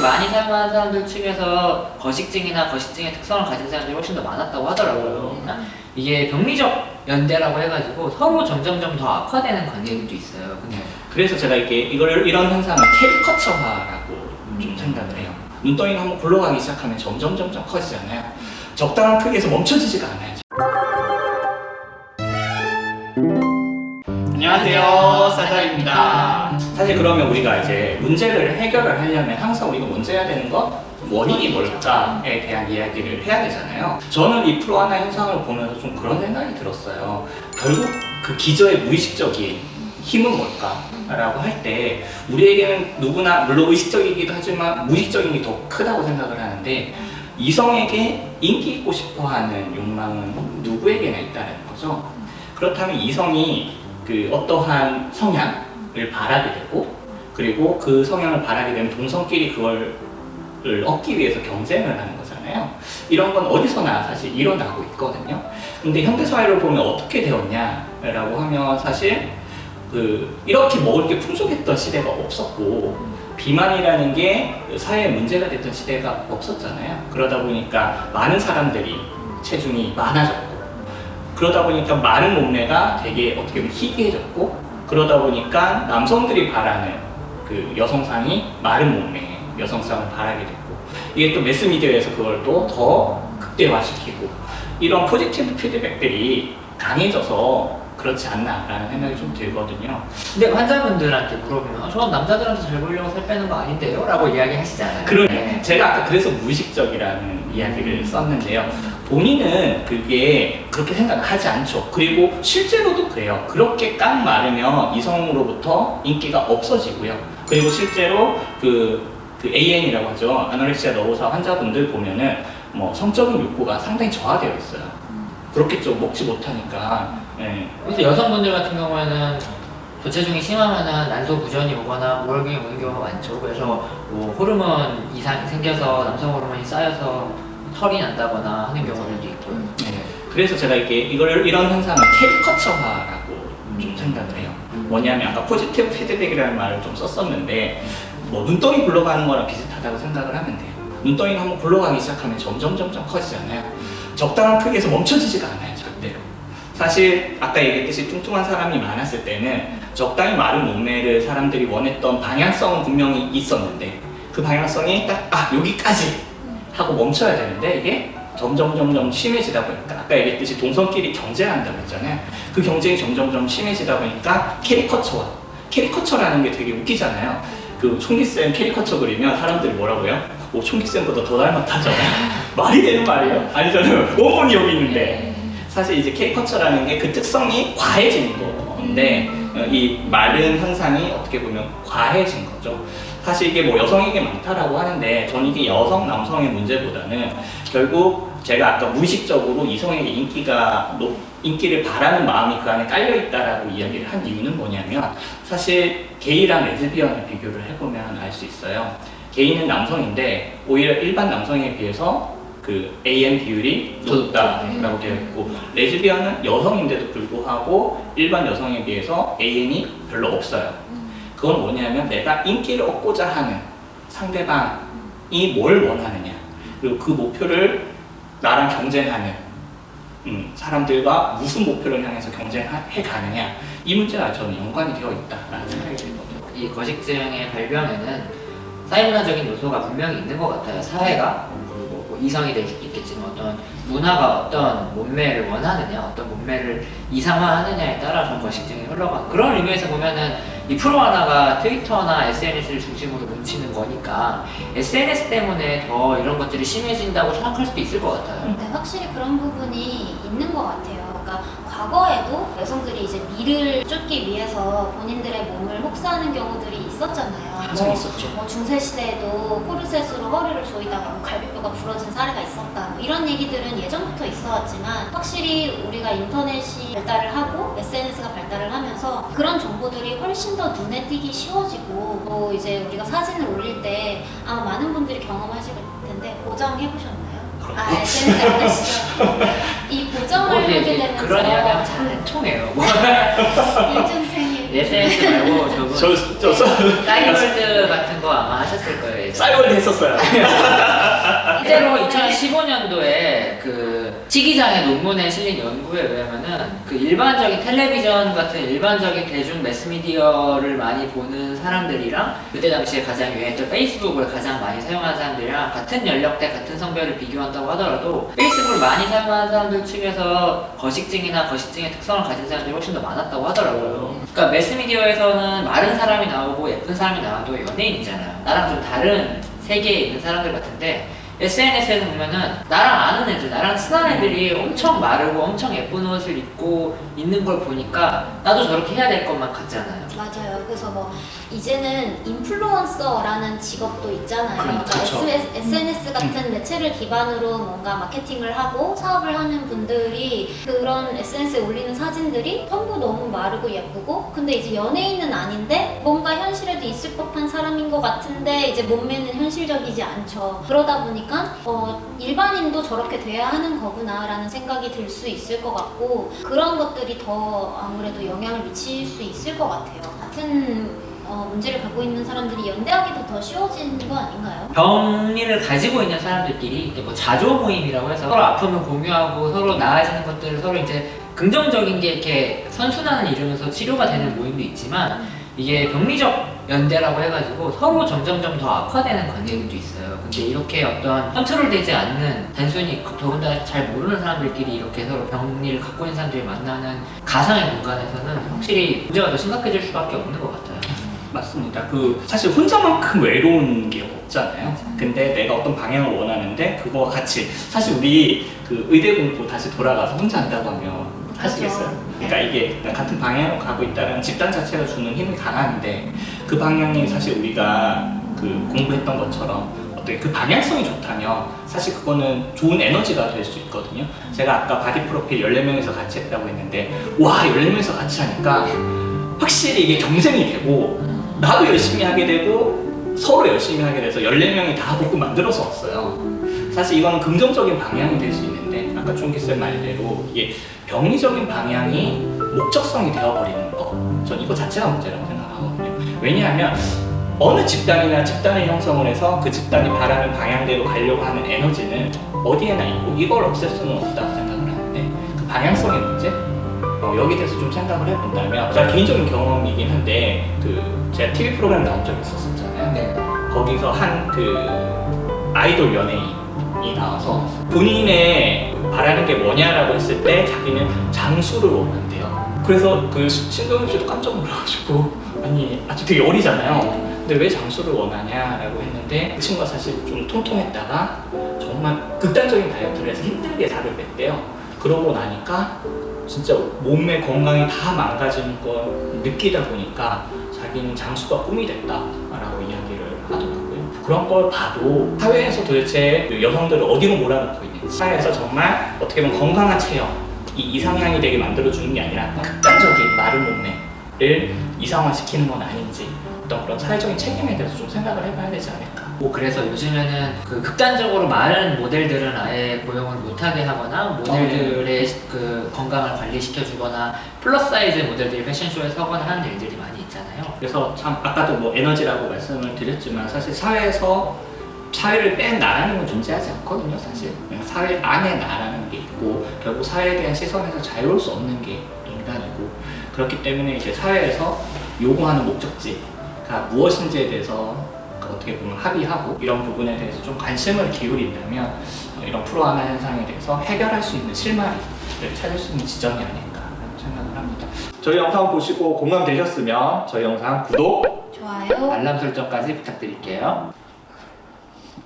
많이 사용하는 사람들 측에서 거식증이나 거식증의 특성을 가진 사람들이 훨씬 더 많았다고 하더라고요. 이게 병리적 연대라고 해가지고 서로 점점점 더 악화되는 관계들도 있어요. 근데 그래서 제가 이런 현상을 캐리커처화라고 좀 생각을 해요. 눈덩이가 한번 굴러가기 시작하면 점점 커지잖아요. 적당한 크기에서 멈춰지지가 않아요. 안녕하세요, 사자입니다. 사실 그러면 우리가 이제 문제를 해결을 하려면 항상 우리가 먼저 해야 되는 건 원인이 뭘까에 대한 이야기를 해야 되잖아요. 저는 이 프로하나 현상을 보면서 좀 그런 생각이 들었어요. 결국 그 기저의 무의식적인 힘은 뭘까라고 할 때 우리에게는 누구나 물론 의식적이기도 하지만 무의식적인 게 더 크다고 생각을 하는데, 이성에게 인기 있고 싶어하는 욕망은 누구에게나 있다는 거죠. 그렇다면 이성이 그 어떠한 성향을 바라게 되고, 그리고 그 성향을 바라게 되면 동성끼리 그걸 얻기 위해서 경쟁을 하는 거잖아요. 이런 건 어디서나 사실 일어나고 있거든요. 근데 현대사회를 보면 어떻게 되었냐라고 하면 사실 이렇게 먹을 게 풍족했던 시대가 없었고, 비만이라는 게 사회의 문제가 됐던 시대가 없었잖아요. 그러다 보니까 많은 사람들이 체중이 많아졌고, 그러다 보니까 마른 몸매가 되게 어떻게 보면 희귀해졌고, 그러다 보니까 남성들이 바라는 그 여성상이 마른 몸매, 여성상을 바라게 됐고, 이게 또 매스미디어에서 그걸 또 더 극대화시키고, 이런 포지티브 피드백들이 강해져서 그렇지 않나라는 생각이 좀 들거든요. 근데 환자분들한테 물어보면 저는 남자들한테 잘 보이려고 살 빼는 거 아닌데요? 라고 이야기 하시잖아요. 그러네. 제가 아까 그래서 무의식적이라는 이야기를 썼는데요. 본인은 그게 그렇게 생각하지 않죠. 그리고 실제로도 그래요. 그렇게 깡 마르면 이성으로부터 인기가 없어지고요. 그리고 실제로 그 AN이라고 하죠. 아노렉시아 너고사 환자분들 보면은 뭐 성적인 욕구가 상당히 저하되어 있어요. 그렇겠죠. 먹지 못하니까. 네. 그래서 여성분들 같은 경우에는 저체중이 심하면은 난소부전이 오거나 모혈경이 오는 경우가 많죠. 그래서 뭐 호르몬 이상이 생겨서 남성 호르몬이 쌓여서 털이 난다거나 하는 경우들도 있고요. 네. 그래서 제가 이런 현상을 캐리커처화라고 좀 생각을 해요. 뭐냐면 아까 포지티브 피드백이라는 말을 좀 썼었는데, 뭐 눈덩이 굴러가는 거랑 비슷하다고 생각을 하면 돼요. 눈덩이가 한번 굴러가기 시작하면 점점 커지잖아요. 적당한 크기에서 멈춰지지가 않아요, 절대로. 사실 아까 얘기했듯이 뚱뚱한 사람이 많았을 때는 적당히 마른 몸매를 사람들이 원했던 방향성은 분명히 있었는데, 그 방향성이 딱 여기까지 하고 멈춰야 되는데, 이게 점점 심해지다 보니까, 아까 얘기했듯이 동성끼리 경쟁한다고 했잖아요. 그 경쟁이 점점 심해지다 보니까 캐리커처라는 게 되게 웃기잖아요. 그 총기쌤 캐리커처 그리면 사람들이 뭐라고 해요? 총기쌤보다 더 닮았다잖아요. 말이 되는 말이에요? 아니잖아요. 원본이 여기 있는데. 사실 이제 캐리커처라는 게 그 특성이 과해지는 건데, 이 마른 현상이 어떻게 보면 과해진 거죠. 사실 이게 뭐 여성에게 많다라고 하는데, 저는 이게 여성, 남성의 문제보다는 결국 제가 아까 무의식적으로 이성에게 인기를 바라는 마음이 그 안에 깔려있다라고 이야기를 한 이유는 뭐냐면, 사실 게이랑 레즈비언을 비교를 해보면 알 수 있어요. 게이는 남성인데 오히려 일반 남성에 비해서 그 AN 비율이 높다라고 되어 있고, 레즈비언은 여성인데도 불구하고 일반 여성에 비해서 AN이 별로 없어요. 그건 뭐냐면 내가 인기를 얻고자 하는 상대방이 뭘 원하느냐, 그리고 그 목표를 나랑 경쟁하는 사람들과 무슨 목표를 향해서 경쟁해 가느냐, 이 문제가 저는 연관이 되어 있다라는 생각이 들거든요. 이 거식증의 발병에는 사회문화적인 요소가 분명히 있는 것 같아요. 사회가 뭐 이성이 될 수도 있겠지만 어떤 문화가 어떤 몸매를 원하느냐, 어떤 몸매를 이상화하느냐에 따라서 거식증이 흘러가는, 그런 의미에서 보면은 이 프로 하나가 트위터나 SNS를 중심으로 뭉치는 거니까 SNS 때문에 더 이런 것들이 심해진다고 생각할 수도 있을 것 같아요. 네, 확실히 그런 부분이 있는 것 같아요. 그러니까 과거에도 여성들이 이제 미를 쫓기 위해서 본인들의 몸을 혹사하는 경우들이 있었잖아요. 항상 있었죠. 뭐 중세 시대에도 코르셋으로 허리를 조이다가 뭐 갈비뼈가 부러진 사례가 있었다. 뭐 이런 얘기들은 예전부터 있어왔지만, 확실히 우리가 인터넷이 발달을 하고 SNS가 발달을 하면서 그런 정보들이 훨씬 더 눈에 띄기 쉬워지고, 또 이제 우리가 사진을 올릴 때 아마 많은 분들이 경험하실 텐데, 보정해보셨나요? SNS 안 하시죠? 이 보정을 하게 되면서 그런 이야기하면 잘 안 통해요. 일준생이 SNS 말고 저분 싸이월드 같은 거 아마 하셨을 거예요. 예전에. 싸이월드 했었어요. 실제로 2015년도에 그 치기장의 논문에 실린 연구에 의하면은 그 일반적인 텔레비전 같은 일반적인 대중 매스미디어를 많이 보는 사람들이랑 그때 당시에 가장 유행했던 페이스북을 가장 많이 사용하는 사람들이랑 같은 연령대 같은 성별을 비교한다고 하더라도 페이스북을 많이 사용하는 사람들 측에서 거식증이나 거식증의 특성을 가진 사람들이 훨씬 더 많았다고 하더라고요. 그러니까 매스미디어에서는 마른 사람이 나오고 예쁜 사람이 나와도 연예인이잖아요. 나랑 좀 다른 세계에 있는 사람들 같은데 SNS에는 보면은 나랑 아는 애들, 나랑 친한 애들이 엄청 마르고 엄청 예쁜 옷을 입고 있는 걸 보니까 나도 저렇게 해야 될 것만 같잖아요. 맞아요. 그래서 뭐 이제는 인플루언서라는 직업도 있잖아요. 그러니까 그렇죠. SNS 같은 매체를 기반으로 뭔가 마케팅을 하고 사업을 하는 분들이 그런 SNS에 올리는 사진들이 전부 너무 마르고 예쁘고 근데 이제 연예인은 아닌데 뭔가 현실에도 있을 법한 사람인 것 같은데 이제 몸매는 현실적이지 않죠. 그러다 보니까 일반인도 저렇게 돼야 하는 거구나라는 생각이 들 수 있을 것 같고 그런 것들이 더 아무래도 영향을 미칠 수 있을 것 같아요. 같은 문제를 갖고 있는 사람들이 연대하기도 더 쉬워지는 거 아닌가요? 병리를 가지고 있는 사람들끼리 이게 뭐 자조 모임이라고 해서 서로 아픔을 공유하고 서로 나아지는 것들을 서로 이제 긍정적인 게 이렇게 선순환을 이루면서 치료가 되는 모임도 있지만 이게 병리적 연대라고 해가지고 서로 점점점 더 악화되는 관계들도 있어요. 근데 이렇게 어떤 컨트롤되지 않는 단순히 더군다나 잘 모르는 사람들끼리 이렇게 서로 병리를 갖고 있는 사람들이 만나는 가상의 공간에서는 확실히 문제가 더 심각해질 수밖에 없는 것 같아요. 맞습니다. 사실 혼자만큼 외로운 게 없잖아요. 근데 내가 어떤 방향을 원하는데 그거와 같이 사실 우리 그 의대 공부 다시 돌아가서 혼자 한다고 하면 하시겠어요? 그러니까 이게 같은 방향으로 가고 있다는 집단 자체가 주는 힘이 강한데 그 방향이 사실 우리가 그 공부했던 것처럼 어떻게 그 방향성이 좋다면 사실 그거는 좋은 에너지가 될 수 있거든요. 제가 아까 바디 프로필 14명이서 같이 했다고 했는데 와 14명이서 같이 하니까 확실히 이게 경쟁이 되고 나도 열심히 하게 되고 서로 열심히 하게 돼서 14명이 다 복구 만들어서 왔어요. 사실 이거는 긍정적인 방향이 될 수 있는데 아까 쫑기쌤 말대로 이게 병리적인 방향이 목적성이 되어버리는 거 전 이거 자체가 문제라고 생각하거든요. 왜냐하면 어느 집단이나 집단을 형성을 해서 그 집단이 바라는 방향대로 가려고 하는 에너지는 어디에나 있고 이걸 없앨 수는 없다고 생각을 하는데 그 방향성의 문제? 여기 대해서 좀 생각을 해본다면 제가 개인적인 경험이긴 한데 제가 TV 프로그램 나온 적이 있었잖아요. 네. 거기서 한 아이돌 연예인이 나와서 본인의 바라는 게 뭐냐라고 했을 때 자기는 장수를 원한대요. 그래서 신동엽 씨도 깜짝 놀라가지고 아니 아직 되게 어리잖아요. 근데 왜 장수를 원하냐라고 했는데 그 친구가 사실 좀 통통했다가 정말 극단적인 다이어트를 해서 힘들게 살을 뺐대요. 그러고 나니까 진짜 몸의 건강이 다 망가지는 걸 느끼다 보니까 자기는 장수가 꿈이 됐다라고 이야기를 하더라고요. 그런 걸 봐도 사회에서 도대체 여성들을 어디로 몰아넣고 있는지 사회에서 정말 어떻게 보면 건강한 체형 이 이상향이 되게 만들어주는 게 아니라 극단적인 마른 몸매를 이상화시키는 건 아닌지 어떤 그런 사회적인 책임에 대해서 좀 생각을 해봐야 되지 않을까. 그래서 요즘에는 그 극단적으로 마른 모델들은 아예 고용을 못하게 하거나 모델들의 그 건강을 관리시켜주거나 플러스 사이즈 모델들이 패션쇼에 서거나 하는 일들이 많이 있잖아요. 그래서 참 아까도 뭐 에너지라고 말씀을 드렸지만 사실 사회에서 사회를 뺀 나라는 건 존재하지 않거든요. 사실 사회 안에 나라는 게 있고 결국 사회에 대한 시선에서 자유로울 수 없는 게 인간이고 그렇기 때문에 이제 사회에서 요구하는 목적지가 무엇인지에 대해서 어떻게 보면 합의하고 이런 부분에 대해서 좀 관심을 기울인다면 이런 프로아나 현상에 대해서 해결할 수 있는 실마리를 찾을 수 있는 지점이 아닐까라는 생각을 합니다. 저희 영상 보시고 공감되셨으면 저희 영상 구독, 좋아요. 알람 설정까지 부탁드릴게요.